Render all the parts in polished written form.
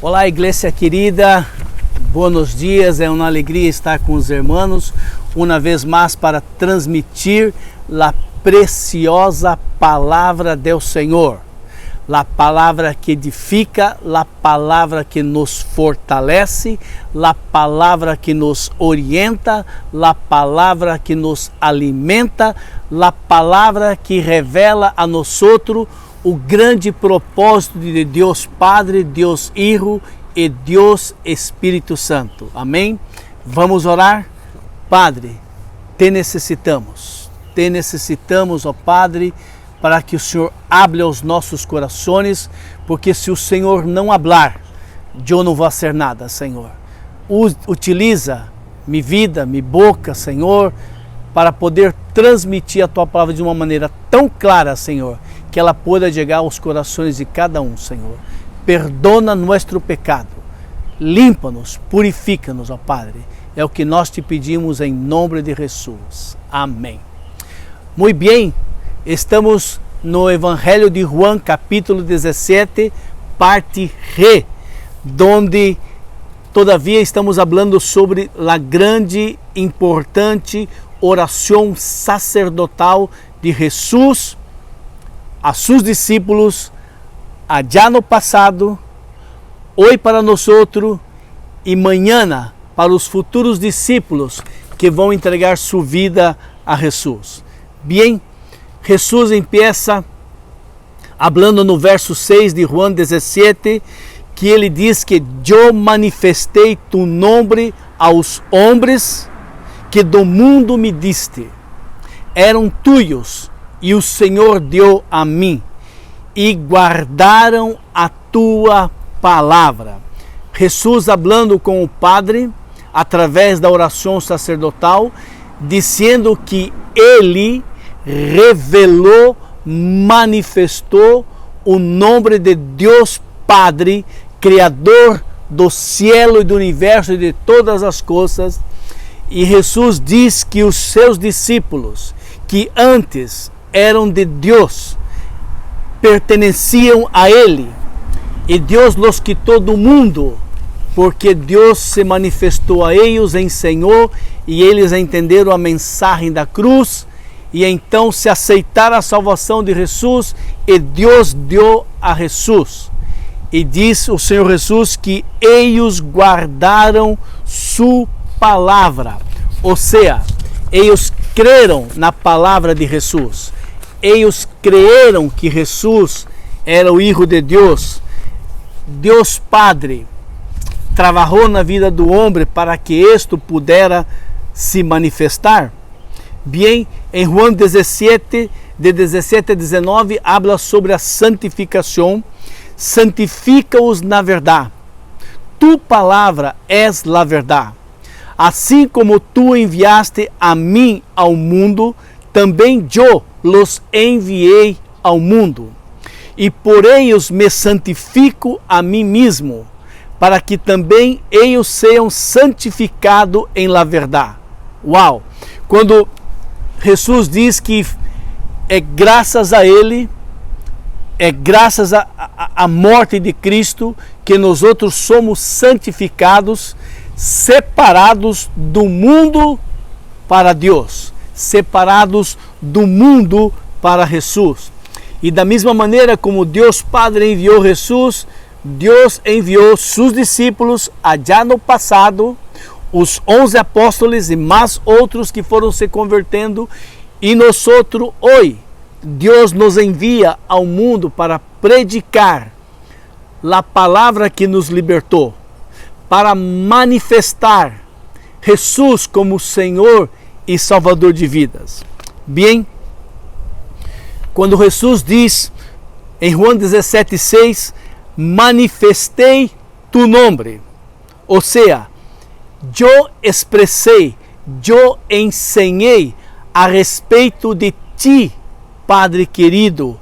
Olá, igreja querida, buenos dias, é uma alegria estar com os irmãos, uma vez mais para transmitir a preciosa palavra do Senhor, a palavra que edifica, a palavra que nos fortalece, a palavra que nos orienta, a palavra que nos alimenta, a palavra que revela a nós o grande propósito de Deus Padre, Deus Hijo e Deus Espírito Santo. Amém? Vamos orar? Padre, te necessitamos, ó Padre, para que o Senhor abra os nossos corações, porque se o Senhor não hablar, eu não vou fazer nada, Senhor. Utiliza minha vida, minha boca, Senhor, para poder transmitir a Tua palavra de uma maneira tão clara, Senhor, que ela possa chegar aos corações de cada um, Senhor. Perdona nosso pecado, limpa-nos, purifica-nos, ó Padre. É o que nós te pedimos em nome de Jesus. Amém. Muito bem, estamos no Evangelho de Juan, capítulo 17, parte Re, onde todavia estamos falando sobre a grande, importante oração sacerdotal de Jesus a seus discípulos, allá no passado, hoje para nós e amanhã para os futuros discípulos que vão entregar sua vida a Jesus. Bem, Jesus empieza hablando no verso 6 de Juan 17, que ele diz que eu manifestei tu nome aos homens que do mundo me diste. Eram tuyos e o Senhor deu a mim e guardaram a tua palavra. Jesus falando com o Padre através da oração sacerdotal, dizendo que ele revelou, manifestou o nome de Deus Padre, Criador do cielo e do universo e de todas as coisas. E Jesus diz que os seus discípulos, que antes eram de Deus, pertenciam a Ele, e Deus los quitou do mundo, porque Deus se manifestou a eles, ensinou, e eles entenderam a mensagem da cruz, e então se aceitaram a salvação de Jesus, e Deus deu a Jesus. E diz o Senhor Jesus que eles guardaram sua palavra, ou seja, eles creram na palavra de Jesus. Eles creram que Jesus era o Hijo de Deus. Deus Padre trabalhou na vida do homem para que isto pudera se manifestar. Bem, em Juan 17, de 17 a 19, habla sobre a santificação. Santifica-os na verdade. Tu palavra és la verdade. Assim como tu enviaste a mim ao mundo, também eu los enviei ao mundo. E por eles me santifico a mim mesmo, para que também eles sejam santificados em la verdade. Uau! Quando Jesus diz que é graças a Ele, é graças à morte de Cristo que nós outros somos santificados, separados do mundo para Deus, separados do mundo para Jesus. E da mesma maneira como Deus Padre enviou Jesus, Deus enviou seus discípulos allá no passado, os 11 apóstolos e mais outros que foram se convertendo, e nós outros hoje, Deus nos envia ao mundo para predicar a palavra que nos libertou, para manifestar Jesus como Senhor e Salvador de vidas. Bem, quando Jesus diz em Juan 17:6, manifestei tu nome, ou seja, eu expressei, eu ensinei a respeito de ti, Padre querido,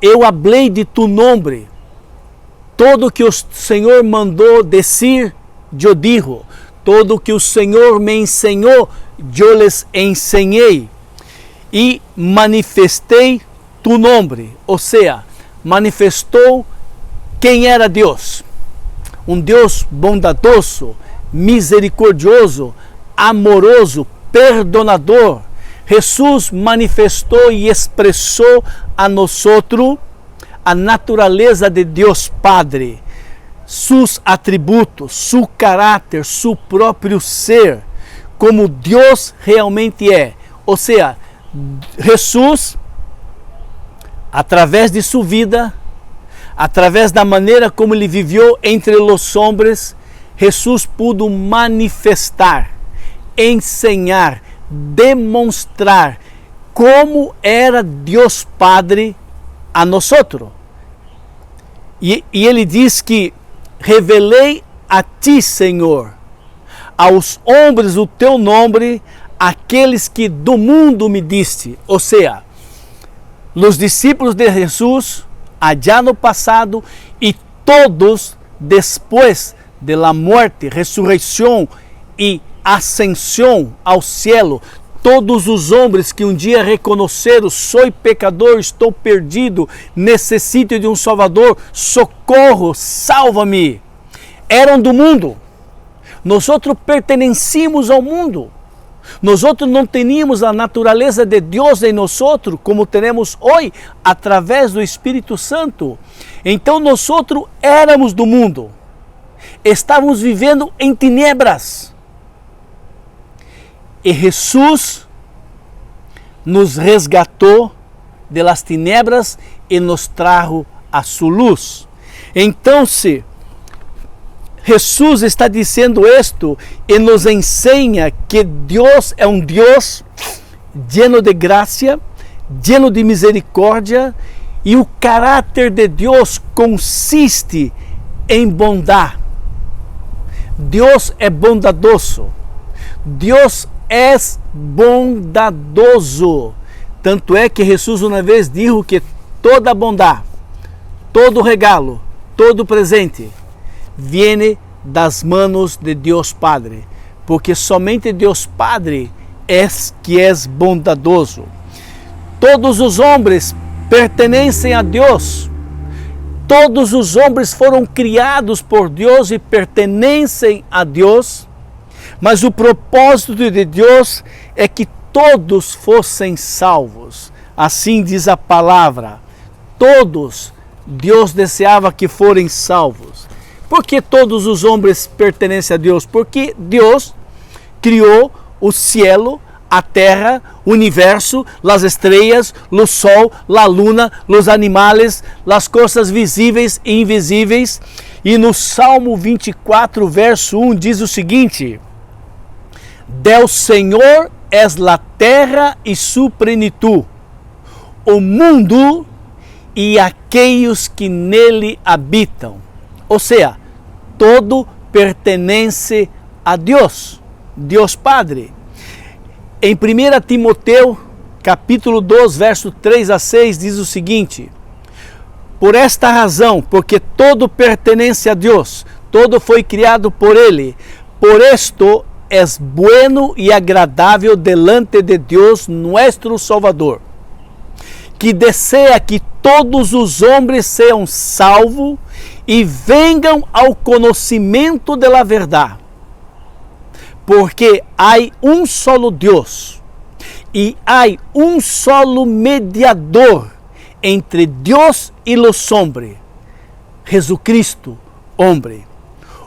eu hablei de tu nome, todo que o Senhor mandou dizer, eu digo, todo que o Senhor me ensinou, eu les ensinei, e manifestei tu nome, ou seja, manifestou quem era Deus. um Deus bondadoso, misericordioso, amoroso, perdonador. Jesus manifestou e expressou a nosotros a natureza de Deus Padre, seus atributos, seu caráter, seu próprio ser, como Deus realmente é. Ou seja, Jesus, através de sua vida, através da maneira como ele viveu entre os homens, Jesus pudo manifestar, ensinar, demonstrar como era Deus Padre a nosotros. E ele diz que revelei a ti, Senhor, aos homens o teu nome, aqueles que do mundo me diste. Ou seja, os discípulos de Jesus, allá no passado, e todos depois de la muerte, ressurreição e ascensão ao cielo, todos os homens que um dia reconheceram, sou pecador, estou perdido, necessito de um Salvador, socorro, salva-me, eram do mundo. Nós pertencíamos ao mundo. Nós não tínhamos a natureza de Deus em nós, como temos hoje, através do Espírito Santo. Então nós éramos do mundo. Estávamos vivendo em tiniebras. E Jesus nos resgatou de las tiniebras e nos trajo a sua luz. Então, se Jesus está dizendo isto e nos ensina que Deus é um Deus lleno de graça, lleno de misericórdia, e o caráter de Deus consiste em bondade. Deus é bondadoso. Deus é bondadoso. Tanto é que Jesus uma vez disse que toda bondade, todo regalo, todo presente viene das manos de Deus Padre, porque somente Deus Padre é que é bondadoso. Todos os homens pertencem a Deus. Todos os homens foram criados por Deus e pertencem a Deus. Mas o propósito de Deus é que todos fossem salvos. Assim diz a palavra. Todos Deus desejava que forem salvos. Por que todos os homens pertencem a Deus? Porque Deus criou o cielo, a terra, o universo, as estrelas, o sol, a luna, os animais, as coisas visíveis e invisíveis. E no Salmo 24, verso 1, diz o seguinte: Del Senhor es la terra e su plenitud, o mundo e aqueles que nele habitam. Ou seja, todo pertence a Deus, Deus Padre. Em 1 Timoteu, capítulo 2, verso 3 a 6, diz o seguinte: Por esta razão, porque todo pertence a Deus, todo foi criado por Ele, por esto es bueno y agradável delante de Deus nuestro Salvador, que desea que todos os homens sejam salvos e venham ao conhecimento de la verdade. Porque há um solo Deus e há um solo mediador entre Deus e los hombres, Jesucristo, homem,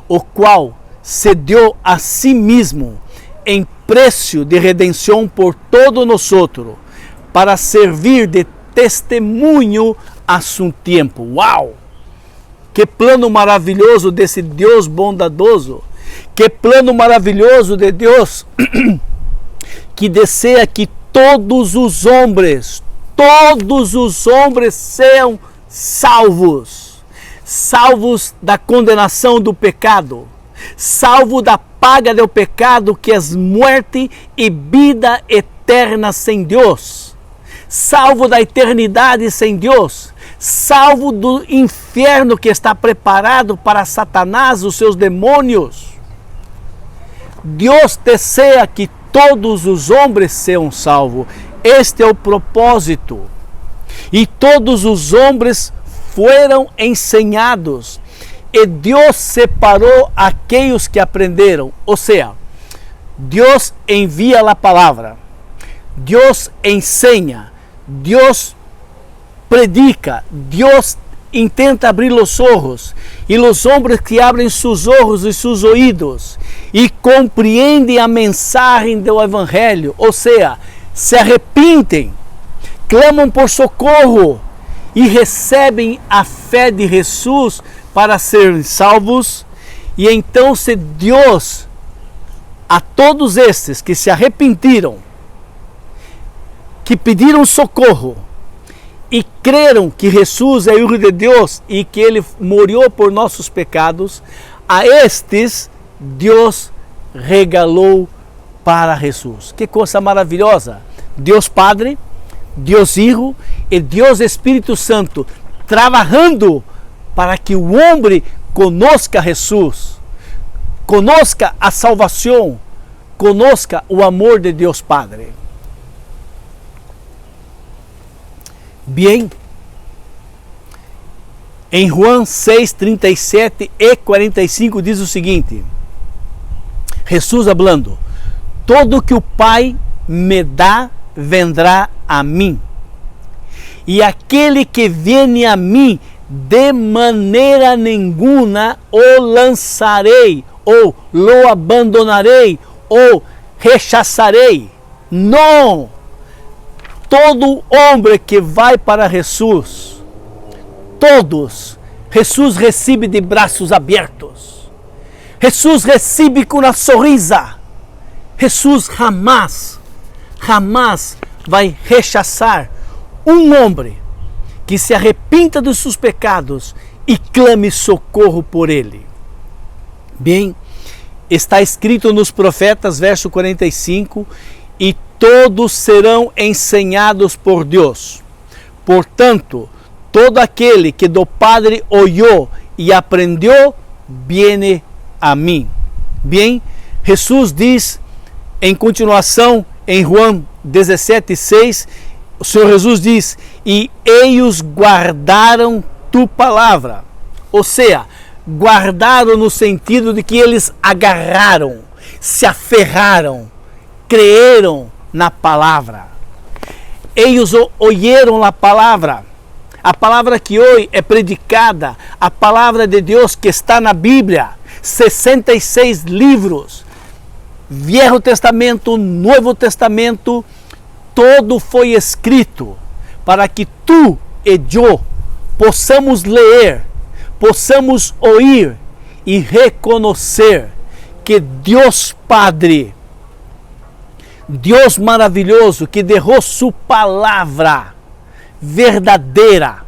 o qual se deu a si mesmo em preço de redenção por todos nós, para servir de testemunho a seu tempo. Uau! Que plano maravilhoso desse Deus bondadoso! Que plano maravilhoso de Deus que deseja que todos os homens sejam salvos, salvos da condenação do pecado, salvo da paga do pecado, que é morte e vida eterna sem Deus, salvo da eternidade sem Deus, salvo do inferno que está preparado para Satanás, os seus demônios. Deus deseja que todos os homens sejam salvos. Este é o propósito. E todos os homens foram ensinados e Deus separou aqueles que aprenderam. Ou seja, Deus envia a palavra, Deus ensina, Deus predica, Deus intenta abrir os olhos, e os homens que abrem seus olhos e seus ouvidos e compreendem a mensagem do Evangelho, ou seja, se arrependem, clamam por socorro e recebem a fé de Jesus para serem salvos. E então, se Deus, a todos estes que se arrependeram, que pediram socorro e creram que Jesus é o Filho de Deus e que Ele morreu por nossos pecados, a estes Deus regalou para Jesus. Que coisa maravilhosa! Deus Padre, Deus Hijo e Deus Espírito Santo trabalhando para que o homem conozca Jesus, conozca a salvação, conozca o amor de Deus Padre. Bem, em João 6, 37 e 45 diz o seguinte: Jesus falando, todo que o Pai me dá, vendrá a mim, e aquele que vem a mim, de maneira nenhuma o lançarei, ou lo abandonarei, ou rechaçarei. Não! Todo homem que vai para Jesus, todos, Jesus recebe de braços abertos. Jesus recebe com uma sorrisa. Jesus jamais vai rechaçar um homem que se arrependa dos seus pecados e clame socorro por ele. Bem, está escrito nos profetas, verso 45, e todos serão ensinados por Deus. Portanto, todo aquele que do Padre ouviu e aprendeu, viene a mim. Bem, Jesus diz em continuação em João 17:6, o Senhor Jesus diz, e eles guardaram tu palavra. Ou seja, guardaram no sentido de que eles agarraram, se aferraram, creram na palavra. Eles ouviram a palavra que hoje é predicada, a palavra de Deus que está na Bíblia, 66 livros, Velho Testamento, Novo Testamento, todo foi escrito para que tu e eu possamos ler, possamos ouvir e reconhecer que Deus Padre, Deus maravilhoso, que derrou sua palavra verdadeira,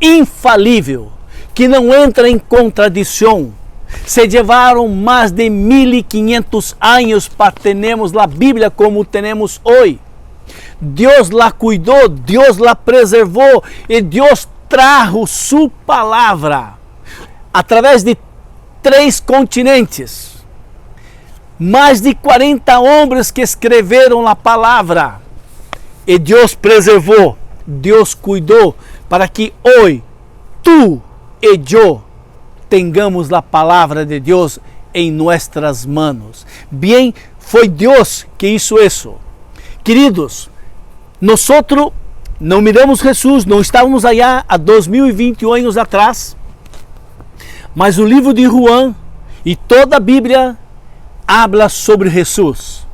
infalível, que não entra em contradição. Se levaram mais de 1500 anos para termos a Bíblia como temos hoje. Deus la cuidou, Deus la preservou e Deus trajo sua palavra através de 3 continentes. Mais de 40 homens que escreveram a palavra e Deus preservou, Deus cuidou para que hoje tu e eu tengamos a palavra de Deus em nossas mãos. Bem, foi Deus que hizo isso. Queridos, nós não miramos Jesus, não estávamos allá há 2021 anos atrás, mas o livro de João e toda a Bíblia habla sobre Jesus.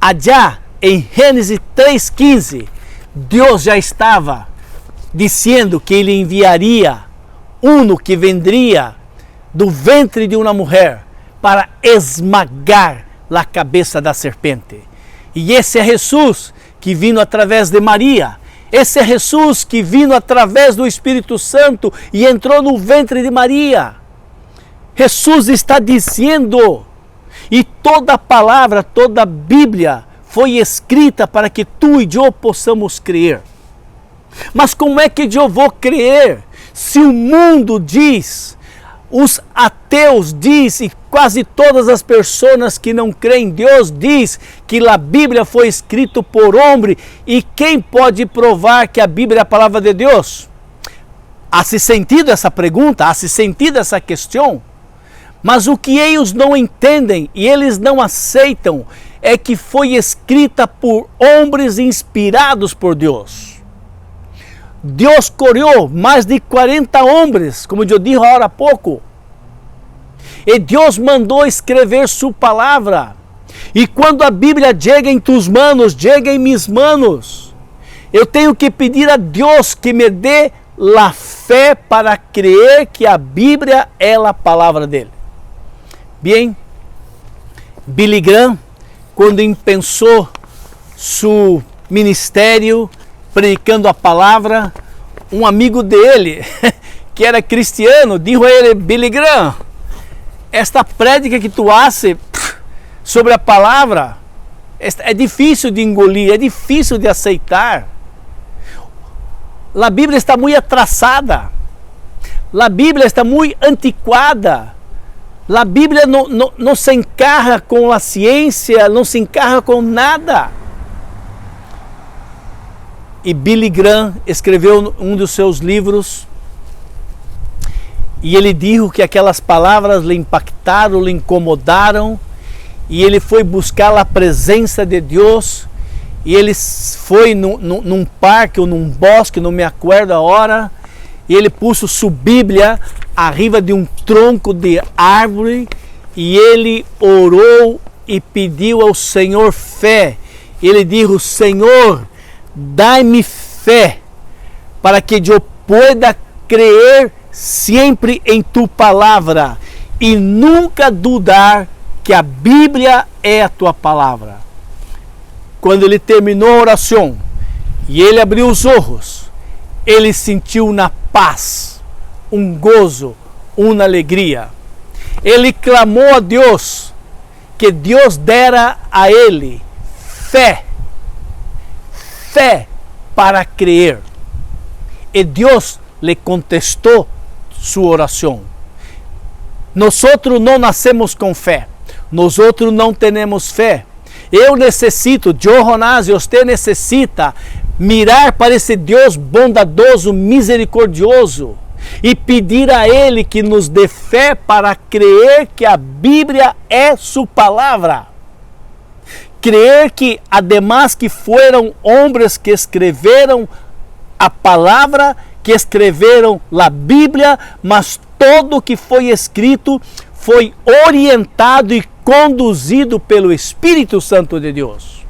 Allá em Gênesis 3:15, Deus já estava dizendo que Ele enviaria um que vendria do ventre de uma mulher para esmagar a cabeça da serpente. E esse é Jesus que vindo através de Maria. Esse é Jesus que vindo através do Espírito Santo e entrou no ventre de Maria. Jesus está dizendo, e toda a palavra, toda a Bíblia foi escrita para que tu e eu possamos crer. Mas como é que eu vou crer se o mundo diz, os ateus diz e quase todas as pessoas que não creem em Deus diz que a Bíblia foi escrita por homem, e quem pode provar que a Bíblia é a palavra de Deus? Hace sentido essa pergunta, hace sentido essa questão, mas o que eles não entendem e eles não aceitam é que foi escrita por homens inspirados por Deus. Deus criou mais de 40 homens, como eu disse agora há pouco. E Deus mandou escrever sua palavra. E quando a Bíblia chega em tus manos, chega em minhas manos, eu tenho que pedir a Deus que me dê a fé para crer que a Bíblia é a palavra dele. Bem, Billy Graham, quando pensou seu ministério predicando a palavra, um amigo dele, que era cristiano, disse a ele: Billy Graham, esta prédica que tu haces sobre a palavra é difícil de engolir, é difícil de aceitar. A Bíblia está muito atrasada, a Bíblia está muito antiquada, a Bíblia não se encarra com a ciência, não se encarra com nada. E Billy Graham escreveu um dos seus livros e ele disse que aquelas palavras lhe impactaram, lhe incomodaram, e ele foi buscar a presença de Deus. E ele foi num parque ou num bosque, não me acordo a hora, e ele pôs sua Bíblia arriba de um tronco de árvore e ele orou e pediu ao Senhor fé. Ele disse: Senhor, dai-me fé para que eu pueda crer sempre em tu palavra e nunca dudar que a Bíblia é a tua palavra. Quando ele terminou a oração e ele abriu os olhos, ele sentiu uma paz, um gozo, uma alegria. Ele clamou a Deus que Deus dera a ele fé para crer. E Deus lhe contestou sua oração. Nós não nascemos com fé, nós não temos fé. Eu necessito, Jonás, você necessita mirar para esse Deus bondadoso, misericordioso e pedir a Ele que nos dê fé para crer que a Bíblia é sua palavra. Crer que, además que foram homens que escreveram a palavra, que escreveram a Bíblia, mas todo o que foi escrito foi orientado e conduzido pelo Espírito Santo de Deus.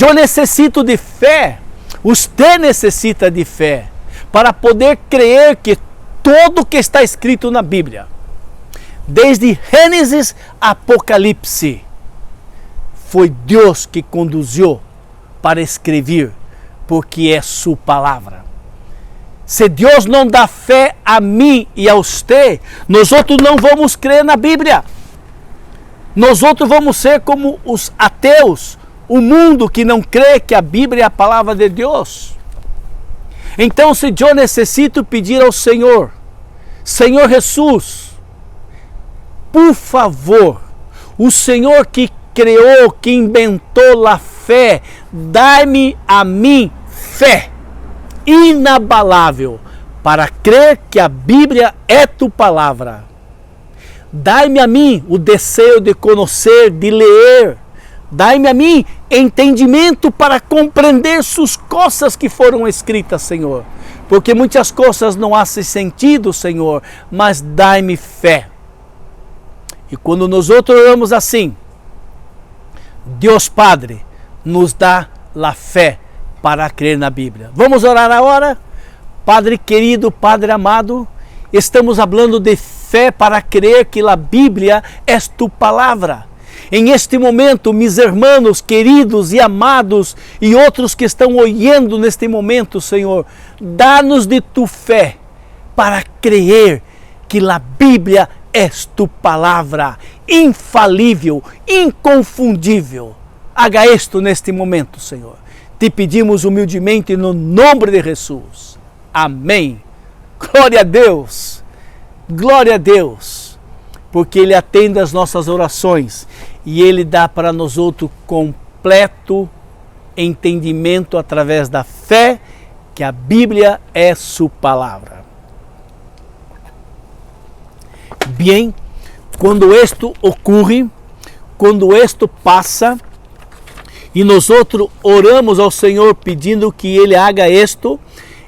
Eu necessito de fé, você necessita de fé, para poder crer que tudo que está escrito na Bíblia, desde Gênesis a Apocalipse, foi Deus que conduziu para escrever, porque é sua palavra. Se Deus não dá fé a mim e a você, nós outros não vamos crer na Bíblia. Nós outros vamos ser como os ateus, o mundo que não crê que a Bíblia é a palavra de Deus. Então, se eu necessito pedir ao Senhor, Senhor Jesus, por favor, o Senhor que criou, que inventou a fé, dai-me a mim fé inabalável para crer que a Bíblia é tua palavra. Dai-me a mim o desejo de conhecer, de ler. Dai-me a mim entendimento para compreender suas coisas que foram escritas, Senhor. Porque muitas coisas não fazem sentido, Senhor, mas dai-me fé. E quando nós oramos assim, Deus Padre nos dá a fé para crer na Bíblia. Vamos orar agora? Padre querido, Padre amado, estamos falando de fé para crer que a Bíblia é tu palavra. Em este momento, meus irmãos queridos e amados e outros que estão ouvindo neste momento, Senhor, dá-nos de tu fé para crer que a Bíblia é tu palavra infalível, inconfundível. Haga isto neste momento, Senhor. Te pedimos humildemente no nome de Jesus. Amém. Glória a Deus. Glória a Deus. Porque Ele atende as nossas orações e Ele dá para nós outro completo entendimento através da fé que a Bíblia é sua palavra. Bem, quando isto ocorre, quando isto passa, e nós outros oramos ao Senhor pedindo que Ele haga isto,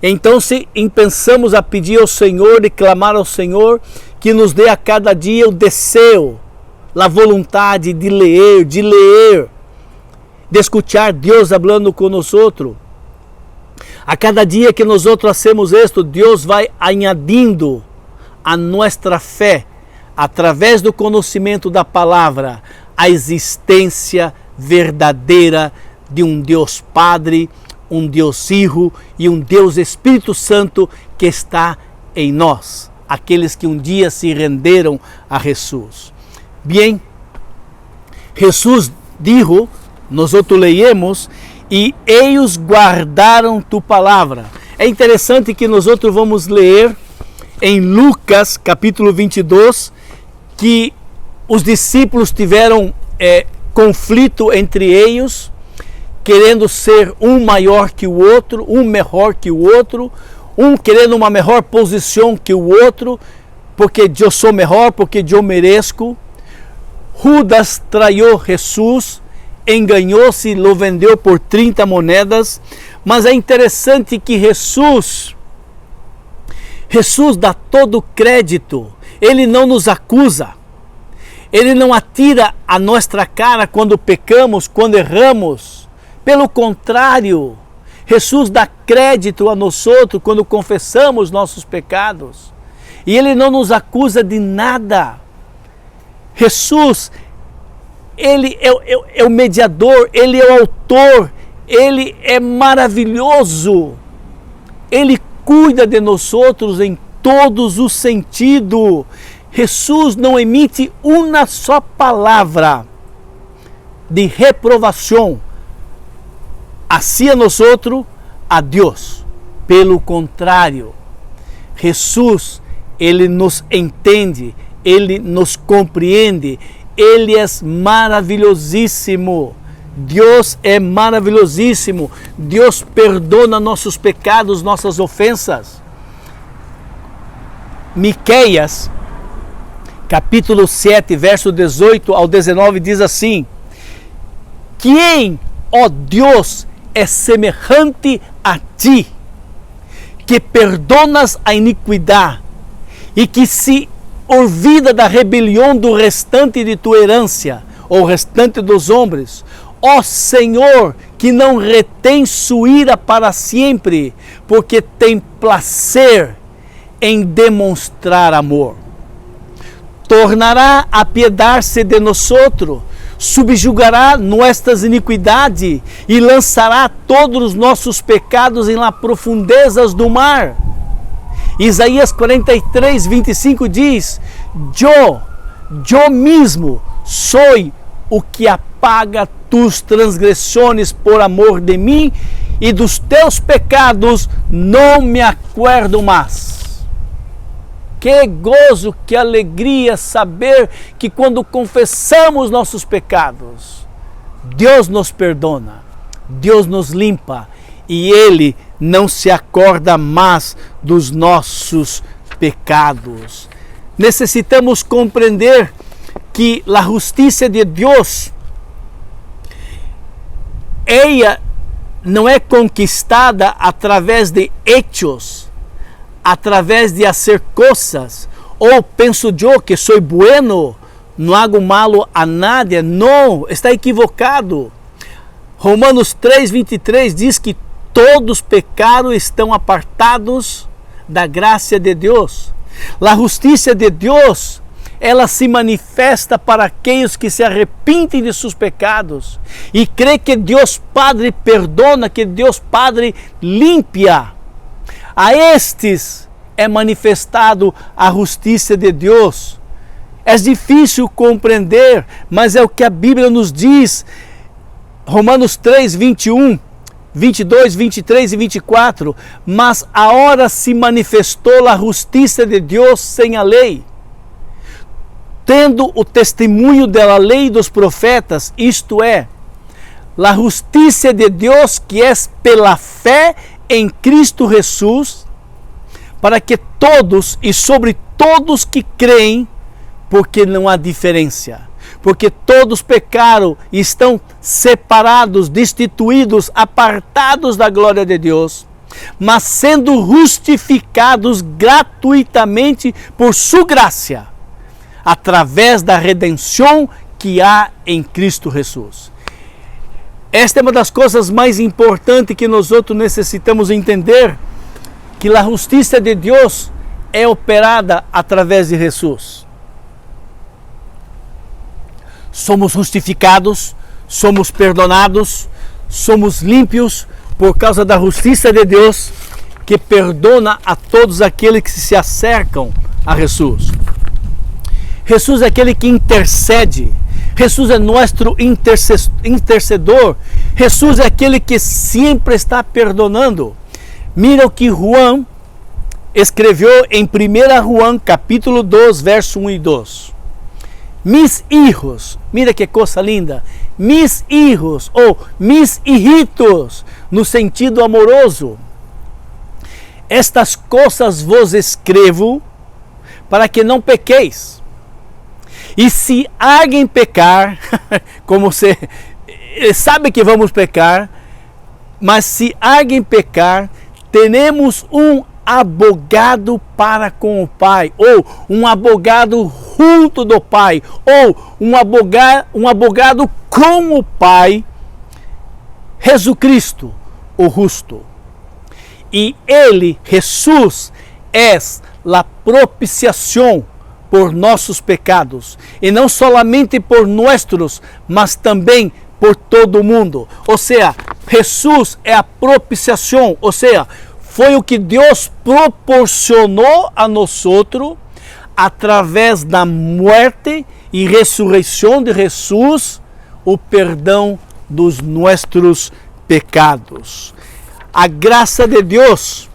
então se pensamos a pedir ao Senhor e clamar ao Senhor que nos dê a cada dia o desejo, a vontade de ler, de escutar Deus falando com nós outros. A cada dia que nós outros hacemos isto, Deus vai añadindo a nossa fé, através do conhecimento da palavra, a existência verdadeira de um Deus Padre, um Deus Filho e um Deus Espírito Santo que está em nós, aqueles que um dia se renderam a Jesus. Bem, Jesus dijo, nós outros leemos, e eles guardaram tu palavra. É interessante que nós outros vamos ler em Lucas capítulo 22, que os discípulos tiveram conflito entre eles, querendo ser um maior que o outro, um melhor que o outro, um querendo uma melhor posição que o outro, porque eu sou melhor, porque eu mereço. Judas traiu Jesus, enganou-se, lo vendeu por 30 moedas, mas é interessante que Jesus dá todo o crédito, Ele não nos acusa, Ele não atira a nossa cara quando pecamos, quando erramos, pelo contrário, Jesus dá crédito a nós outros quando confessamos nossos pecados, e Ele não nos acusa de nada. Jesus, Ele é o mediador, Ele é o autor, Ele é maravilhoso, Ele cuida de nós outros em todos os sentidos. Jesus não emite uma só palavra de reprovação hacia nós outros, a Deus. Pelo contrário, Jesus, Ele nos entende, Ele nos compreende, Ele é maravilhosíssimo. Deus é maravilhosíssimo. Deus perdona nossos pecados, nossas ofensas. Miqueias, capítulo 7, verso 18 ao 19, diz assim: Quem, ó Deus, é semelhante a ti, que perdonas a iniquidade e que se olvida da rebelião do restante de tua herança, ou restante dos homens. Ó Senhor, que não retém sua ira para sempre, porque tem prazer em demonstrar amor. Tornará a piedar-se de nosotros, subjugará nossas iniquidades e lançará todos os nossos pecados em las profundezas do mar. Isaías 43, 25 diz: Eu mesmo sou o que apaga tus transgressões por amor de mim, e dos teus pecados não me acuerdo mais. Que gozo, que alegria saber que quando confessamos nossos pecados, Deus nos perdona, Deus nos limpa e Ele não se acorda mais dos nossos pecados. Necessitamos compreender que a justiça de Deus, ela não é conquistada através de hechos, através de fazer coisas, ou penso eu que sou bueno, não hago malo a nadie. Não, está equivocado. Romanos 3:23 diz que todos pecaram e estão apartados da graça de Deus. A justiça de Deus, ela se manifesta para aqueles que se arrependem de seus pecados e crê que Deus Padre perdona, que Deus Padre limpia. A estes é manifestado a justiça de Deus. É difícil compreender, mas é o que a Bíblia nos diz. Romanos 3, 21, 22, 23 e 24. Mas a hora se manifestou a justiça de Deus sem a lei, tendo o testemunho da lei e dos profetas, isto é, a justiça de Deus que é pela fé em Cristo Jesus, para que todos e sobre todos que creem porque não há diferença. Porque todos pecaram e estão separados, destituídos, apartados da glória de Deus, mas sendo justificados gratuitamente por sua graça, através da redenção que há em Cristo Jesus. Esta é uma das coisas mais importantes que nós outros necessitamos entender, que a justiça de Deus é operada através de Jesus. Somos justificados, somos perdonados, somos límpios por causa da justiça de Deus, que perdona a todos aqueles que se acercam a Jesus. Jesus é aquele que intercede. Jesus é nosso intercedor. Jesus é aquele que sempre está perdonando. Mira o que João escreveu em 1 João capítulo 2, verso 1 e 2. Mis hijos, mira que coisa linda, mis hijos ou mis hijitos, no sentido amoroso. Estas coisas vos escrevo para que não pequeis. E se alguém pecar, como você sabe que vamos pecar, mas se alguém pecar, temos um advogado para com o Pai, ou um advogado junto do Pai, ou um advogado com o Pai, Jesus Cristo, o justo. E Ele, Jesus, é a propiciação por nossos pecados, e não somente por nossos, mas também por todo o mundo. Ou seja, Jesus é a propiciação, ou seja, foi o que Deus proporcionou a nós através da morte e ressurreição de Jesus, o perdão dos nossos pecados. A graça de Deus,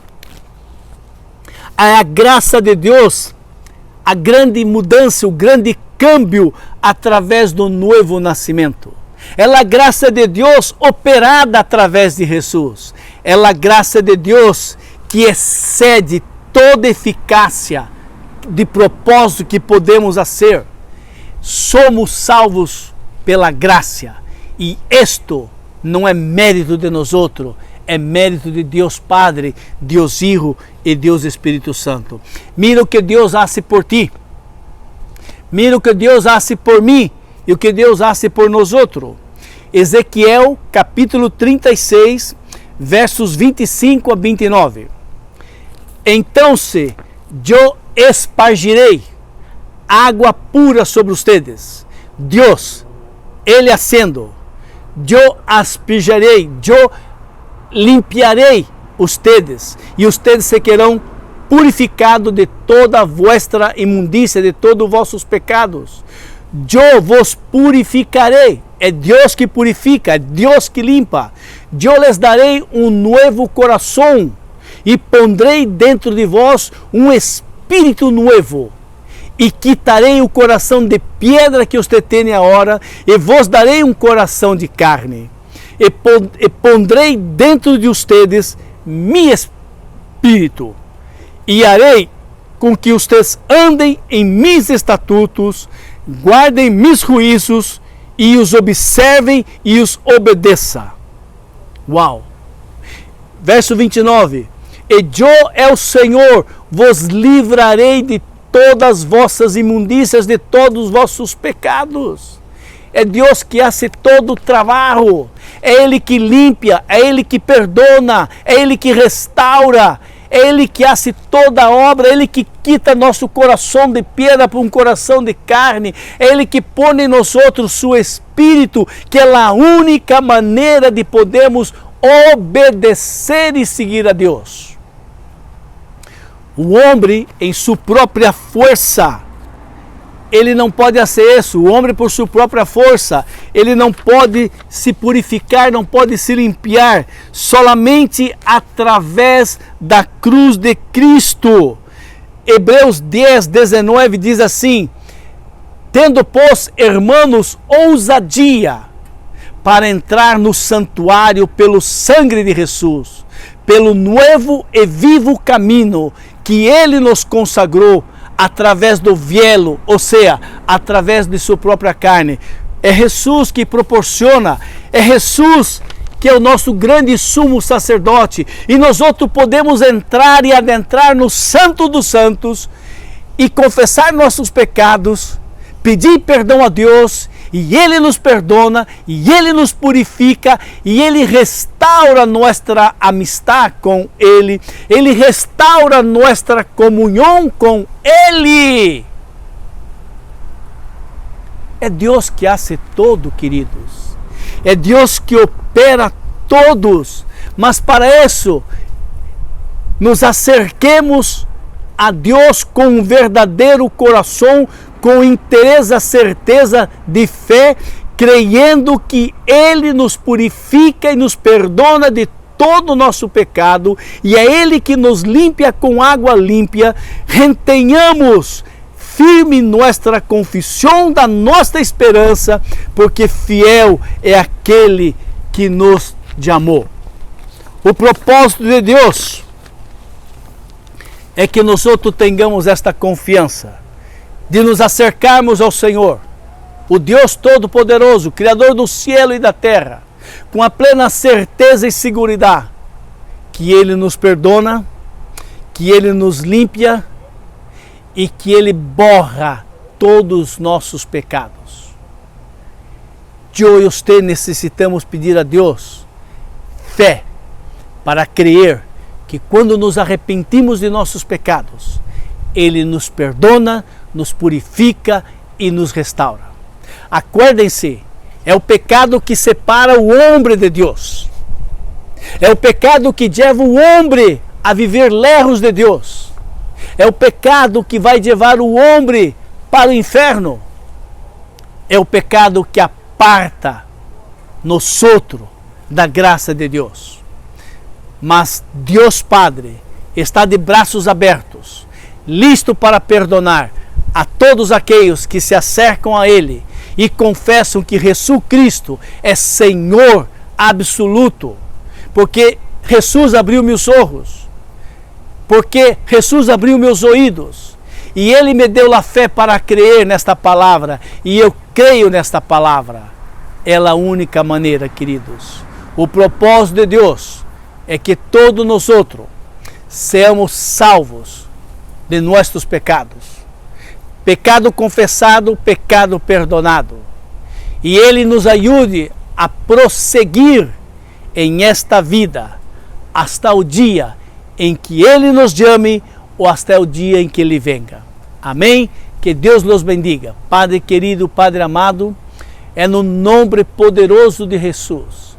a grande mudança, o grande câmbio através do novo nascimento. É a graça de Deus operada através de Jesus. É a graça de Deus que excede toda eficácia de propósito que podemos fazer. Somos salvos pela graça. E isto não é mérito de nós outros, é mérito de Deus Padre, Deus Hijo e Deus Espírito Santo. Mira o que Deus faz por ti. Mira o que Deus faz por mim e o que Deus faz por nós outros. Ezequiel capítulo 36, versos 25 a 29. Então se eu espargirei água pura sobre ustedes. Deus, Ele haciendo. Eu aspergerei, eu limpiarei ustedes, e ustedes serão purificados de toda a vossa imundícia, de todos os vossos pecados. Eu vos purificarei. É Deus que purifica, é Deus que limpa. Eu les darei um novo coração e pondrei dentro de vós um espírito novo. E quitarei o coração de pedra que você tem agora e vos darei um coração de carne. E pondrei dentro de ustedes mi espírito. E harei com que ustedes andem em mis estatutos, guardem mis juízos e os observem e os obedeçam. Uau! Verso 29. E eu, é o Senhor, vos livrarei de todas as vossas imundícias, de todos os vossos pecados. É Deus que hace todo o trabalho. É Ele que limpa, é Ele que perdona, é Ele que restaura, é Ele que hace toda a obra, é Ele que quita nosso coração de pedra para um coração de carne, é Ele que põe em nós outros seu Espírito, que é a única maneira de podermos obedecer e seguir a Deus. O homem, em sua própria força, ele não pode fazer isso. O homem, por sua própria força, ele não pode se purificar, não pode se limpar, solamente através da cruz de Cristo. Hebreus 10, 19 diz assim: tendo, pois, irmãos, ousadia para entrar no santuário pelo sangue de Jesus, pelo novo e vivo caminho que Ele nos consagrou, através do vielo, ou seja, através de sua própria carne. É Jesus que proporciona, é Jesus que é o nosso grande sumo sacerdote, e nós outros podemos entrar e adentrar no Santo dos Santos e confessar nossos pecados, pedir perdão a Deus, e Ele nos perdona, e Ele nos purifica, e Ele restaura nossa amistade com Ele, Ele restaura nossa comunhão com Ele. É Deus que hace todo, queridos. É Deus que opera todos. Mas para isso, nos acerquemos a Deus com um verdadeiro coração, com interesse, certeza de fé, creyendo que Ele nos purifica e nos perdona de todo o nosso pecado, e é Ele que nos limpa com água limpa. Retenhamos firme nossa confissão da nossa esperança, porque fiel é aquele que nos amou. O propósito de Deus é que nós outros tenhamos esta confiança de nos acercarmos ao Senhor, o Deus Todo-Poderoso, Criador do céu e da terra, com a plena certeza e segurança que Ele nos perdona, que Ele nos limpa e que Ele borra todos os nossos pecados. Eu e você necessitamos pedir a Deus fé para crer que quando nos arrepentimos de nossos pecados, Ele nos perdona, nos purifica e nos restaura. Acuérdem-se, é o pecado que separa o homem de Deus. É o pecado que leva o homem a viver lejos de Deus. É o pecado que vai levar o homem para o inferno. É o pecado que aparta nós outros da graça de Deus. Mas Deus Padre está de braços abertos, listo para perdonar a todos aqueles que se acercam a Ele e confessam que Jesus Cristo é Senhor absoluto, porque Jesus abriu meus olhos, porque Jesus abriu meus ouvidos, e Ele me deu a fé para crer nesta palavra, e eu creio nesta palavra. É a única maneira, queridos. O propósito de Deus é que todos nós outros sejamos salvos de nossos pecados. Pecado confessado, pecado perdonado. E Ele nos ajude a prosseguir em esta vida, hasta o dia em que Ele nos chame ou hasta o dia em que Ele venga. Amém? Que Deus nos bendiga. Padre querido, Padre amado, é no nome poderoso de Jesus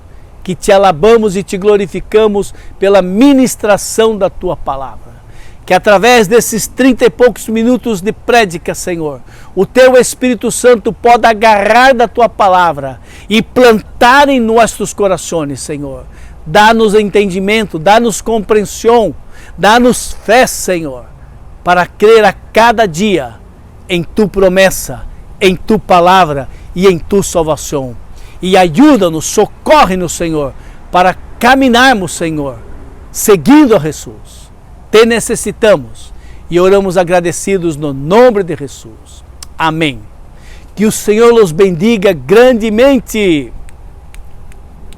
que te alabamos e te glorificamos pela ministração da Tua palavra. Que através desses 30 e poucos minutos de prédica, Senhor, o Teu Espírito Santo pode agarrar da Tua palavra e plantar em nossos corações, Senhor. Dá-nos entendimento, dá-nos compreensão, dá-nos fé, Senhor, para crer a cada dia em Tu promessa, em Tu palavra e em Tu salvação. E ajuda-nos, socorre-nos, Senhor, para caminharmos, Senhor, seguindo a Jesus. Te necessitamos e oramos agradecidos no nome de Jesus. Amém. Que o Senhor os bendiga grandemente.